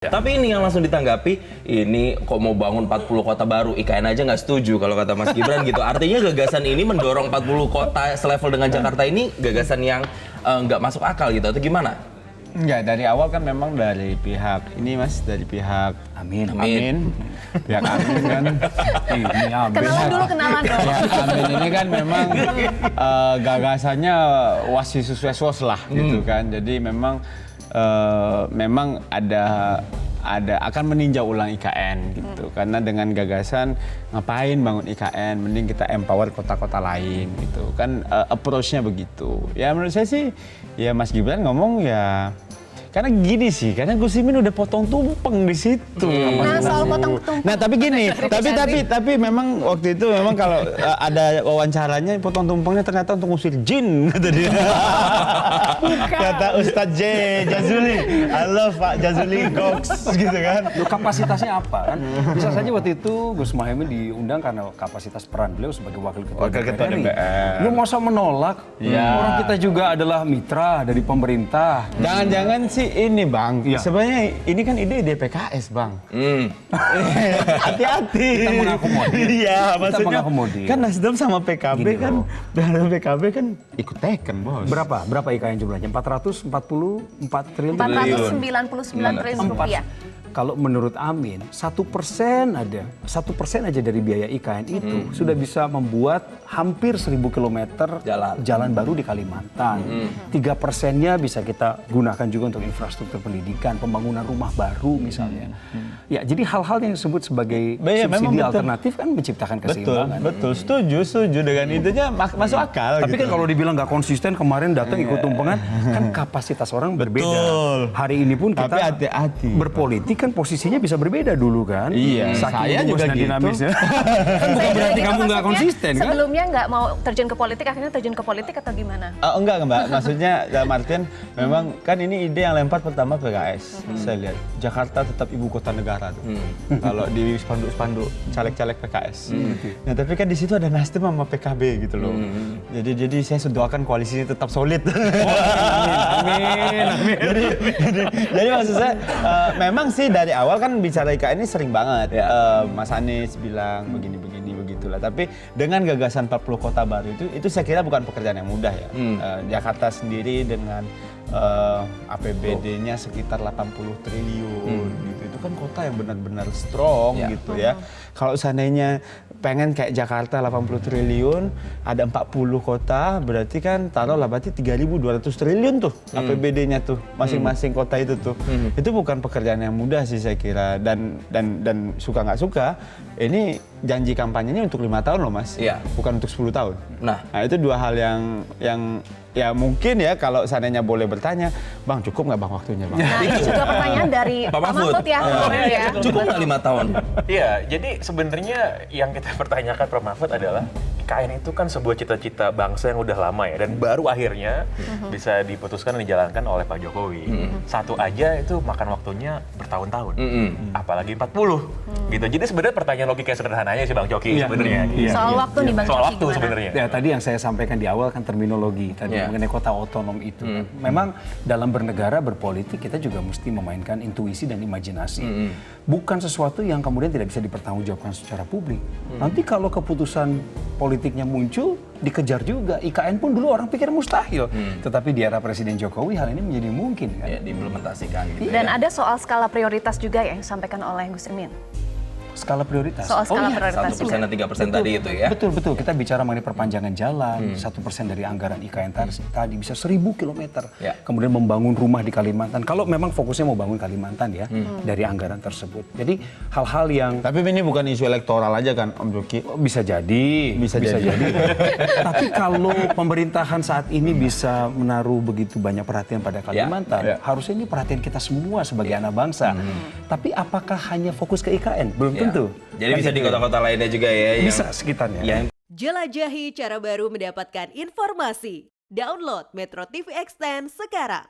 Tapi ini yang langsung ditanggapi, ini kok mau bangun 40 kota baru, IKN aja nggak setuju kalau kata Mas Gibran gitu. Artinya gagasan ini mendorong 40 kota selevel dengan Jakarta ini gagasan yang nggak masuk akal gitu, atau gimana? Enggak, dari awal kan memang dari pihak ini Mas, dari pihak Amin. Pihak Amin kan. Ini Amin. Kenalan dong. Pihak Amin ini kan memang gagasannya wasisus-wesos lah gitu kan. Jadi memang ada akan meninjau ulang IKN gitu. Karena dengan gagasan ngapain bangun IKN, mending kita empower kota-kota lain gitu. Kan approach-nya begitu. Ya menurut saya sih ya Mas Gibran ngomong ya karena gini sih, karena Gus Imin udah potong tumpeng di situ. Nah, soal potong tumpeng. Nah, tapi gini, tapi memang waktu itu memang kalau ada wawancaranya potong tumpengnya ternyata untuk ngusir jin kata dia. Kata Ustadz J. Jazuli, I love Pak Jazuli Goks gitu kan. Kapasitasnya apa kan? Bisa saja waktu itu Gus Muhaimin diundang karena kapasitas peran beliau sebagai wakil ketua DPR. Lu masa menolak? Ya. Orang kita juga adalah mitra dari pemerintah. Jangan-jangan sih ini Bang, sebenarnya ini kan ide DPKS Bang. Hati-hati. Kita mengakomodir. Iya, Kita maksudnya mengakomodir. kan Nasdem sama PKB Gini kan, loh. dan PKB kan ikut teken bos. Berapa IKN jumlahnya? 444 triliun. 499 triliun rupiah. Kalau menurut Amin, 1% aja dari biaya IKN itu sudah bisa membuat hampir 1.000 kilometer jalan baru di Kalimantan. 3%-nya bisa kita gunakan juga untuk infrastruktur pendidikan, pembangunan rumah baru misalnya. Ya, jadi hal-hal yang disebut sebagai subsidi alternatif kan menciptakan keseimbangan. Betul, setuju dengan itunya masuk akal. Tapi gitu. kan kalau dibilang nggak konsisten, kemarin datang ikut tumpengan, kan kapasitas orang berbeda. Hari ini pun kita Tapi hati-hati. berpolitik kan posisinya bisa berbeda dulu kan. Iya, Saking saya luas juga dan gitu. dinamisnya. Kan bukan berarti kamu nggak konsisten kan? Sebelumnya nggak mau terjun ke politik, akhirnya terjun ke politik atau gimana? Enggak Mbak, maksudnya dalam artian memang kan ini ide yang lempar pertama PKS. Saya lihat Jakarta tetap ibu kota negara tuh. Kalau di spanduk-spanduk caleg-caleg PKS. Nah, tapi kan di situ ada Nasdem sama PKB gitu loh. Jadi saya doakan koalisi ini tetap solid. Amin. Jadi maksud saya memang sih dari awal kan bicara IKN ini sering banget. Mas Anies bilang begini begitulah. Tapi dengan gagasan 40 kota baru itu saya kira bukan pekerjaan yang mudah ya. Jakarta sendiri dengan APBD-nya sekitar 80 triliun gitu. Itu kan kota yang benar-benar strong gitu ya. Kalau seandainya pengen kayak Jakarta 80 triliun, ada 40 kota, berarti kan taruhlah berarti 3.200 triliun tuh APBD-nya tuh masing-masing kota itu tuh. Itu bukan pekerjaan yang mudah sih saya kira, dan suka nggak suka ini janji kampanyenya untuk 5 tahun loh Mas. Bukan untuk 10 tahun. Nah, itu dua hal yang ya mungkin ya kalau seandainya boleh bertanya, Bang cukup nggak Bang waktunya Bang? Nah, ini juga pertanyaan dari Pak Mahfud ya. Cukup nggak 5 tahun? Iya, jadi sebenarnya yang kita pertanyakan Prof. Mahfud adalah IKN itu kan sebuah cita-cita bangsa yang udah lama ya, dan baru akhirnya bisa diputuskan dan dijalankan oleh Pak Jokowi. Satu aja itu makan waktunya bertahun-tahun, apalagi 40 gitu. Jadi sebenarnya pertanyaan logika sederhananya sih Bang Joki sebenarnya. Soal waktu nih Bang Soal Joki waktu gimana? sebenarnya. Ya tadi yang saya sampaikan di awal kan terminologi tadi mengenai kota otonom itu. Memang dalam bernegara berpolitik kita juga mesti memainkan intuisi dan imajinasi. Bukan sesuatu yang kemudian tidak bisa dipertanggungjawabkan secara publik. Nanti kalau keputusan politiknya muncul dikejar juga. IKN pun dulu orang pikir mustahil. Tetapi di era Presiden Jokowi hal ini menjadi mungkin kan. Ya, diimplementasikan gitu. Dan ada soal skala prioritas juga ya yang disampaikan oleh Gus Imin. Skala prioritas. Soal skala prioritas 1% dan 3% tadi itu ya. Betul. Kita bicara mengenai perpanjangan jalan, 1% dari anggaran IKN tadi bisa 1.000 kilometer. Kemudian membangun rumah di Kalimantan. Kalau memang fokusnya mau bangun Kalimantan ya, dari anggaran tersebut. Jadi hal-hal yang... Tapi ini bukan isu elektoral aja kan Om Joki? Bisa jadi. Tapi kalau pemerintahan saat ini bisa menaruh begitu banyak perhatian pada Kalimantan, harusnya ini perhatian kita semua sebagai anak bangsa. Tapi apakah hanya fokus ke IKN? Belum tentu. Jadi bisa di kota-kota lainnya juga ya. Bisa sekitarnya. Jelajahi cara baru mendapatkan informasi. Download Metro TV Extend sekarang.